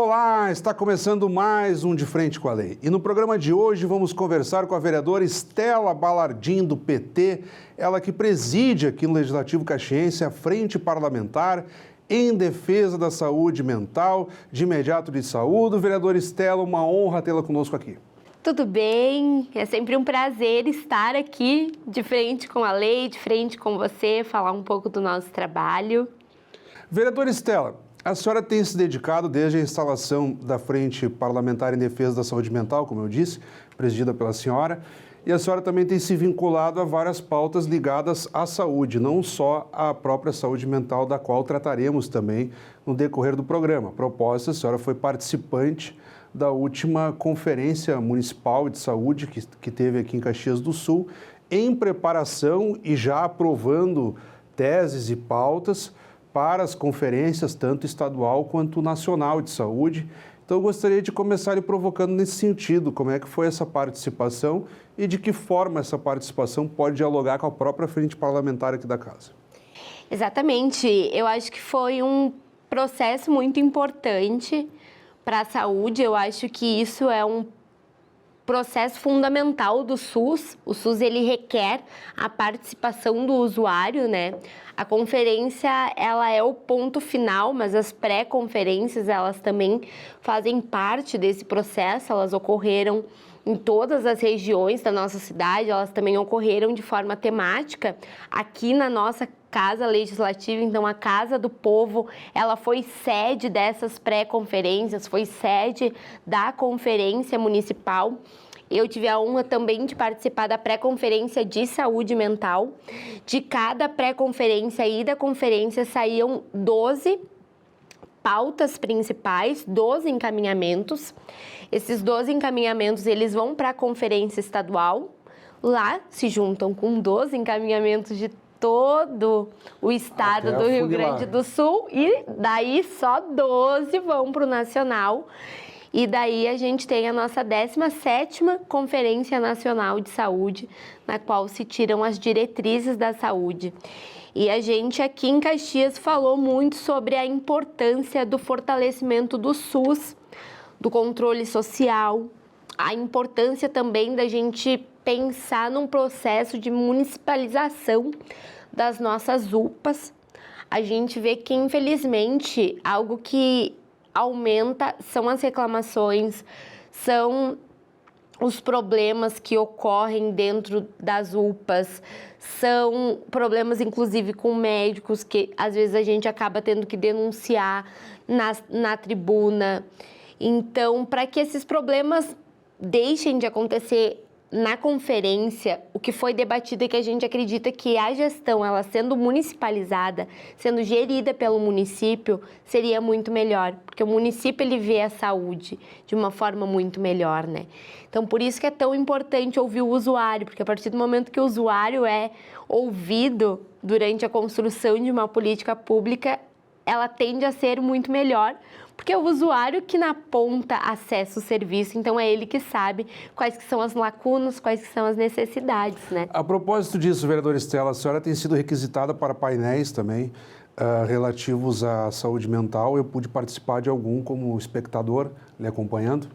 Olá, está começando mais um De Frente com a Lei. E no programa de hoje vamos conversar com a vereadora Estela Balardim, do PT, ela que preside aqui no Legislativo Caxiense a Frente Parlamentar em defesa da saúde mental. De imediato de saúde, vereadora Estela, uma honra tê-la conosco aqui. Tudo bem, é sempre um prazer estar aqui de frente com a lei, de frente com você, falar um pouco do nosso trabalho. Vereadora Estela, a senhora tem se dedicado desde a instalação da Frente Parlamentar em Defesa da Saúde Mental, como eu disse, presidida pela senhora, e a senhora também tem se vinculado a várias pautas ligadas à saúde, não só à própria saúde mental, da qual trataremos também no decorrer do programa. A propósito, a senhora foi participante da última Conferência Municipal de Saúde que teve aqui em Caxias do Sul, em preparação e já aprovando teses e pautas para as conferências, tanto estadual quanto nacional de saúde. Então, eu gostaria de começar lhe provocando nesse sentido, como é que foi essa participação e de que forma essa participação pode dialogar com a própria frente parlamentar aqui da casa. Exatamente, eu acho que foi um processo muito importante para a saúde. Eu acho que isso é um processo fundamental do SUS. O SUS, ele requer a participação do usuário, né? A conferência, ela é o ponto final, mas as pré-conferências, elas também fazem parte desse processo. Elas ocorreram em todas as regiões da nossa cidade, elas também ocorreram de forma temática aqui na nossa Casa Legislativa. Então, a Casa do Povo, ela foi sede dessas pré-conferências, foi sede da Conferência Municipal. Eu tive a honra também de participar da pré-conferência de saúde mental. De cada pré-conferência e da conferência saíam 12 pautas principais, 12 encaminhamentos. Esses 12 encaminhamentos, eles vão para a conferência estadual. Lá se juntam com 12 encaminhamentos de todo o estado do Rio Grande do Sul e daí só 12 vão para o nacional. E daí a gente tem a nossa 17ª Conferência Nacional de Saúde, na qual se tiram as diretrizes da saúde. E a gente aqui em Caxias falou muito sobre a importância do fortalecimento do SUS, do controle social, a importância também da gente pensar num processo de municipalização das nossas UPAs. A gente vê que, infelizmente, algo que aumenta são as reclamações, são os problemas que ocorrem dentro das UPAs, são problemas inclusive com médicos que às vezes a gente acaba tendo que denunciar na tribuna. Então, para que esses problemas deixem de acontecer na conferência, o que foi debatido é que a gente acredita que a gestão, ela sendo municipalizada, sendo gerida pelo município, seria muito melhor, porque o município, ele vê a saúde de uma forma muito melhor, né? Então, por isso que é tão importante ouvir o usuário, porque a partir do momento que o usuário é ouvido durante a construção de uma política pública, ela tende a ser muito melhor, porque é o usuário que na ponta acessa o serviço, então é ele que sabe quais que são as lacunas, quais que são as necessidades, né? A propósito disso, vereadora Estela, a senhora tem sido requisitada para painéis também relativos à saúde mental. Eu pude participar de algum como espectador, lhe acompanhando.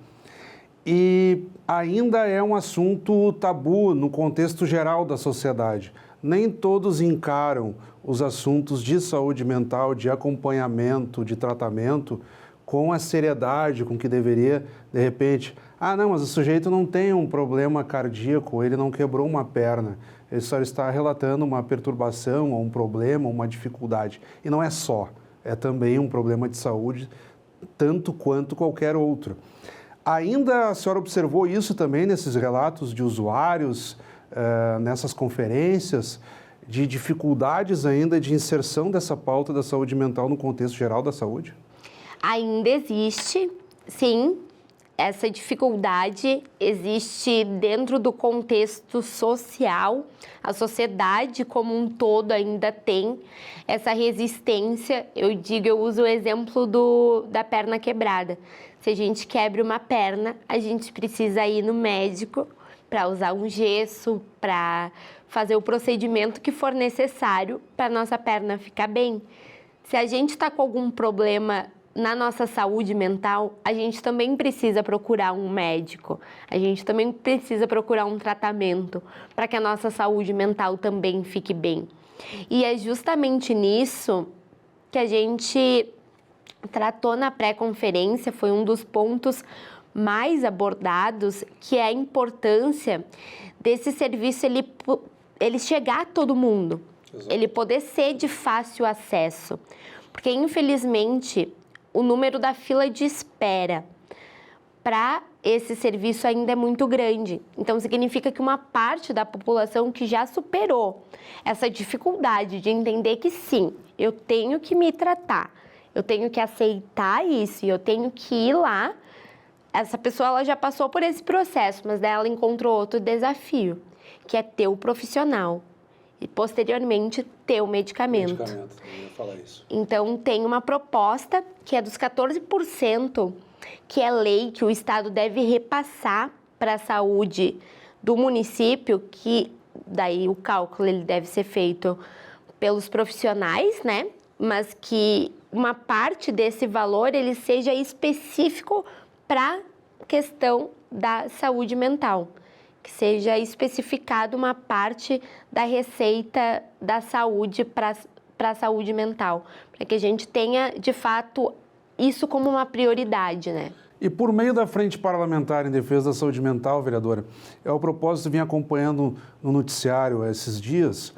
E ainda é um assunto tabu no contexto geral da sociedade. Nem todos encaram os assuntos de saúde mental, de acompanhamento, de tratamento, com a seriedade com que deveria, de repente. Ah, não, mas o sujeito não tem um problema cardíaco, ele não quebrou uma perna, ele só está relatando uma perturbação, ou um problema, uma dificuldade. E não é só, é também um problema de saúde, tanto quanto qualquer outro. Ainda a senhora observou isso também nesses relatos de usuários, nessas conferências, de dificuldades ainda de inserção dessa pauta da saúde mental no contexto geral da saúde? Ainda existe, sim, essa dificuldade existe dentro do contexto social. A sociedade como um todo ainda tem essa resistência. Eu uso o exemplo da perna quebrada. Se a gente quebra uma perna, a gente precisa ir no médico para usar um gesso, para fazer o procedimento que for necessário para a nossa perna ficar bem. Se a gente está com algum problema na nossa saúde mental, a gente também precisa procurar um médico, a gente também precisa procurar um tratamento para que a nossa saúde mental também fique bem. E é justamente nisso que a gente tratou na pré-conferência, foi um dos pontos mais abordados, que é a importância desse serviço ele chegar a todo mundo, exato, ele poder ser de fácil acesso, porque infelizmente o número da fila de espera para esse serviço ainda é muito grande. Então, significa que uma parte da população que já superou essa dificuldade de entender que sim, eu tenho que me tratar, eu tenho que aceitar isso e eu tenho que ir lá, essa pessoa ela já passou por esse processo, mas daí ela encontrou outro desafio, que é ter o profissional e, posteriormente, ter o medicamento. Eu ia falar isso. Então, tem uma proposta que é dos 14%, que é lei que o Estado deve repassar para a saúde do município, que daí o cálculo ele deve ser feito pelos profissionais, né? Mas que uma parte desse valor ele seja específico para a questão da saúde mental, que seja especificado uma parte da receita da saúde para a saúde mental, para que a gente tenha, de fato, isso como uma prioridade, né? E por meio da Frente Parlamentar em Defesa da Saúde Mental, vereadora, o propósito vim acompanhando no noticiário esses dias,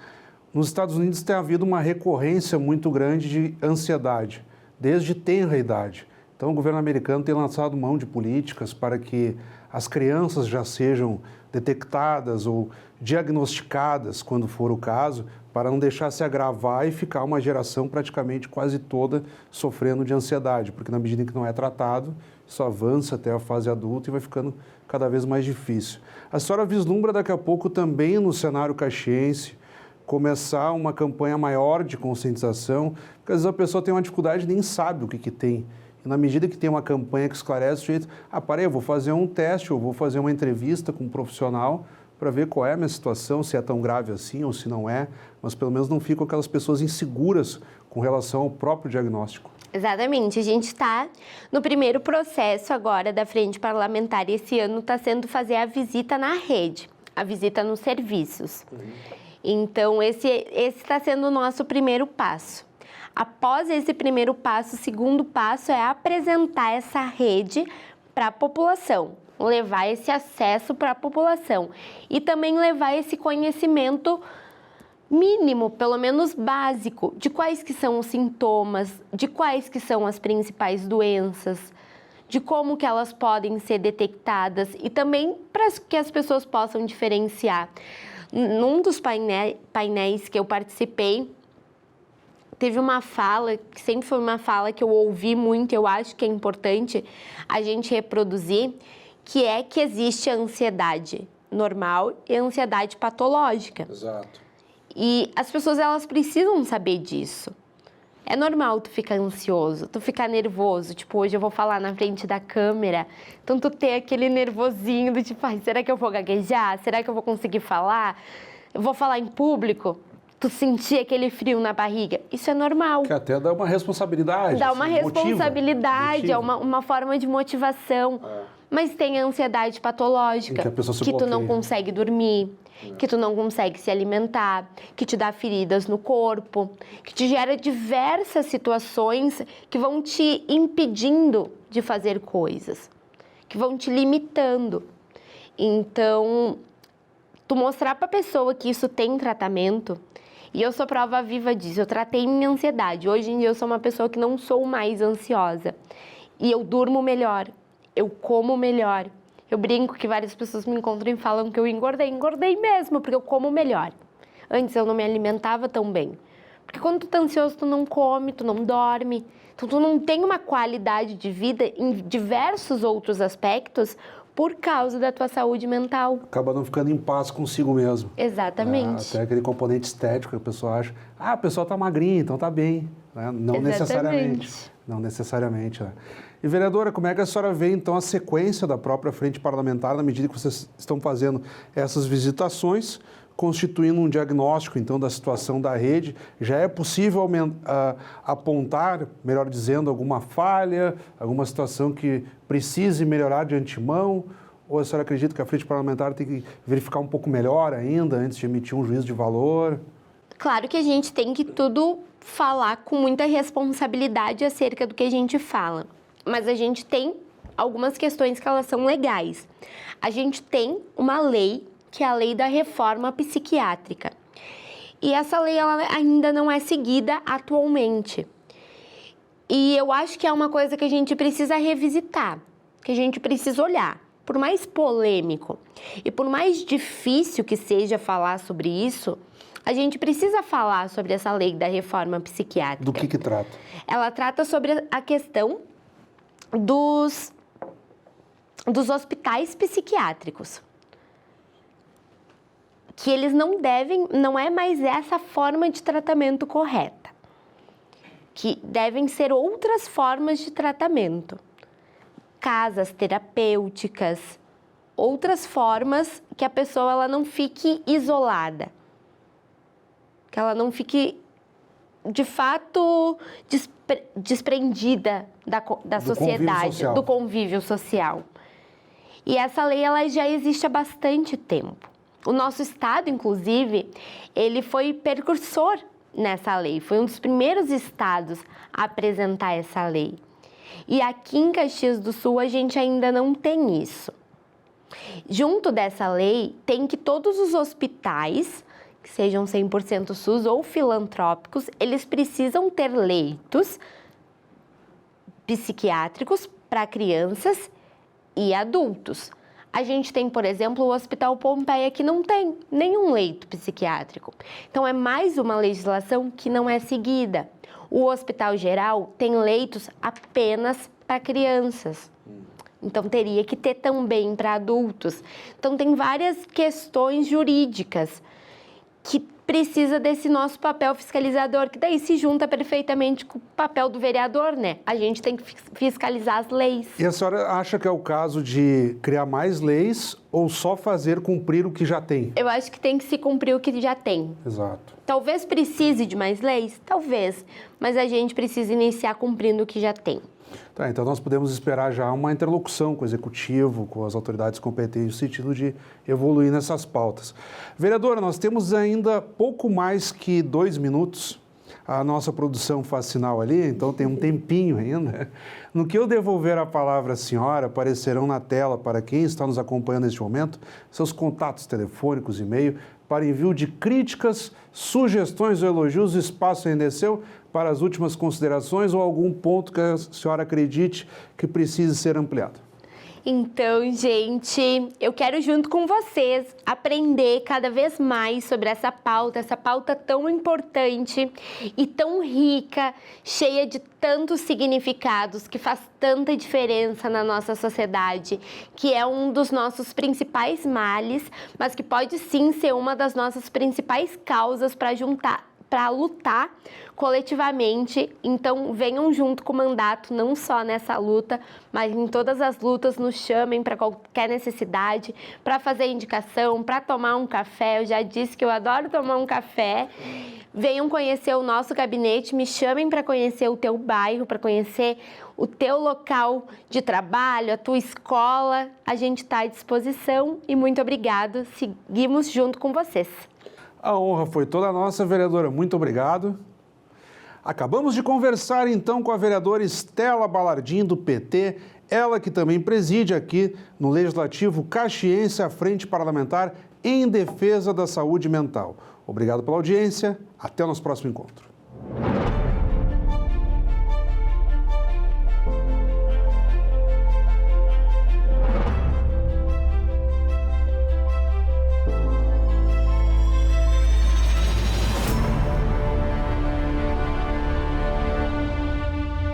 nos Estados Unidos tem havido uma recorrência muito grande de ansiedade, desde tenra idade. Então, o governo americano tem lançado mão de políticas para que as crianças já sejam detectadas ou diagnosticadas, quando for o caso, para não deixar se agravar e ficar uma geração praticamente quase toda sofrendo de ansiedade, porque na medida em que não é tratado, isso avança até a fase adulta e vai ficando cada vez mais difícil. A senhora vislumbra daqui a pouco também no cenário caxiense começar uma campanha maior de conscientização, porque às vezes a pessoa tem uma dificuldade e nem sabe o que tem. E na medida que tem uma campanha que esclarece o jeito, parei, eu vou fazer um teste, eu vou fazer uma entrevista com um profissional para ver qual é a minha situação, se é tão grave assim ou se não é, mas pelo menos não ficam aquelas pessoas inseguras com relação ao próprio diagnóstico. Exatamente, a gente está no primeiro processo agora da Frente Parlamentar e esse ano está sendo fazer a visita na rede, a visita nos serviços. Então, esse está sendo o nosso primeiro passo. Após esse primeiro passo, o segundo passo é apresentar essa rede para a população, levar esse acesso para a população e também levar esse conhecimento mínimo, pelo menos básico, de quais que são os sintomas, de quais que são as principais doenças, de como que elas podem ser detectadas e também para que as pessoas possam diferenciar. Num dos painéis que eu participei, teve uma fala, que sempre foi uma fala que eu ouvi muito, eu acho que é importante a gente reproduzir, que é que existe a ansiedade normal e a ansiedade patológica. Exato. E as pessoas, elas precisam saber disso. É normal tu ficar ansioso, tu ficar nervoso, tipo, hoje eu vou falar na frente da câmera, então tu ter aquele nervosinho do tipo, será que eu vou gaguejar? Será que eu vou conseguir falar? Eu vou falar em público? Tu sentir aquele frio na barriga, isso é normal. Que até dá uma responsabilidade. Dá uma responsabilidade, motiva. É uma forma de motivação. Mas tem a ansiedade patológica, que tu não consegue dormir, que tu não consegue se alimentar, que te dá feridas no corpo, que te gera diversas situações que vão te impedindo de fazer coisas, que vão te limitando. Então, tu mostrar para a pessoa que isso tem tratamento, e eu sou prova viva disso, eu tratei minha ansiedade. Hoje em dia eu sou uma pessoa que não sou mais ansiosa. E eu durmo melhor, eu como melhor. Eu brinco que várias pessoas me encontram e falam que eu engordei mesmo, porque eu como melhor. Antes eu não me alimentava tão bem. Porque quando tu tá ansioso, tu não come, tu não dorme. Então tu não tem uma qualidade de vida em diversos outros aspectos por causa da tua saúde mental. Acaba não ficando em paz consigo mesmo. Exatamente. Até aquele componente estético que a pessoa acha, a pessoa tá magrinha, então tá bem. Né? Não necessariamente. Não necessariamente. Né? E, vereadora, como é que a senhora vê, então, a sequência da própria Frente Parlamentar, na medida que vocês estão fazendo essas visitações, constituindo um diagnóstico, então, da situação da rede. Já é possível apontar, melhor dizendo, alguma falha, alguma situação que precise melhorar de antemão? Ou a senhora acredita que a frente parlamentar tem que verificar um pouco melhor ainda antes de emitir um juízo de valor? Claro que a gente tem que tudo falar com muita responsabilidade acerca do que a gente fala, mas a gente tem algumas questões que elas são legais. A gente tem uma lei, que é a lei da reforma psiquiátrica, e essa lei ela ainda não é seguida atualmente. E eu acho que é uma coisa que a gente precisa revisitar, que a gente precisa olhar. Por mais polêmico e por mais difícil que seja falar sobre isso, a gente precisa falar sobre essa lei da reforma psiquiátrica. Do que trata? Ela trata sobre a questão dos hospitais psiquiátricos. Que eles não é mais essa forma de tratamento correta. Que devem ser outras formas de tratamento. Casas terapêuticas, outras formas que a pessoa ela não fique isolada, que ela não fique, de fato, desprendida da sociedade, do convívio social. E essa lei ela já existe há bastante tempo. O nosso estado, inclusive, ele foi precursor nessa lei, foi um dos primeiros estados a apresentar essa lei. E aqui em Caxias do Sul, a gente ainda não tem isso. Junto dessa lei, tem que todos os hospitais, que sejam 100% SUS ou filantrópicos, eles precisam ter leitos psiquiátricos para crianças e adultos. A gente tem, por exemplo, o Hospital Pompeia, que não tem nenhum leito psiquiátrico. Então, é mais uma legislação que não é seguida. O Hospital Geral tem leitos apenas para crianças. Então, teria que ter também para adultos. Então, tem várias questões jurídicas que precisa desse nosso papel fiscalizador, que daí se junta perfeitamente com o papel do vereador, né? A gente tem que fiscalizar as leis. E a senhora acha que é o caso de criar mais leis ou só fazer cumprir o que já tem? Eu acho que tem que se cumprir o que já tem. Exato. Talvez precise de mais leis? Talvez. Mas a gente precisa iniciar cumprindo o que já tem. Tá, então nós podemos esperar já uma interlocução com o Executivo, com as autoridades competentes, no sentido de evoluir nessas pautas. Vereadora, nós temos ainda pouco mais que 2 minutos. A nossa produção faz sinal ali, então tem um tempinho ainda. No que eu devolver a palavra à senhora, aparecerão na tela para quem está nos acompanhando neste momento seus contatos telefônicos, e-mail, para envio de críticas, sugestões ou elogios. O espaço ainda é seu para as últimas considerações ou algum ponto que a senhora acredite que precise ser ampliado. Então, gente, eu quero junto com vocês aprender cada vez mais sobre essa pauta tão importante e tão rica, cheia de tantos significados, que faz tanta diferença na nossa sociedade, que é um dos nossos principais males, mas que pode sim ser uma das nossas principais causas para lutar coletivamente. Então, venham junto com o mandato, não só nessa luta, mas em todas as lutas, nos chamem para qualquer necessidade, para fazer indicação, para tomar um café. Eu já disse que eu adoro tomar um café. Venham conhecer o nosso gabinete, me chamem para conhecer o teu bairro, para conhecer o teu local de trabalho, a tua escola. A gente está à disposição e muito obrigado. Seguimos junto com vocês. A honra foi toda nossa, vereadora. Muito obrigado. Acabamos de conversar, então, com a vereadora Estela Balardim, do PT, ela que também preside aqui no Legislativo Caxiense a Frente Parlamentar em Defesa da Saúde Mental. Obrigado pela audiência. Até o nosso próximo encontro.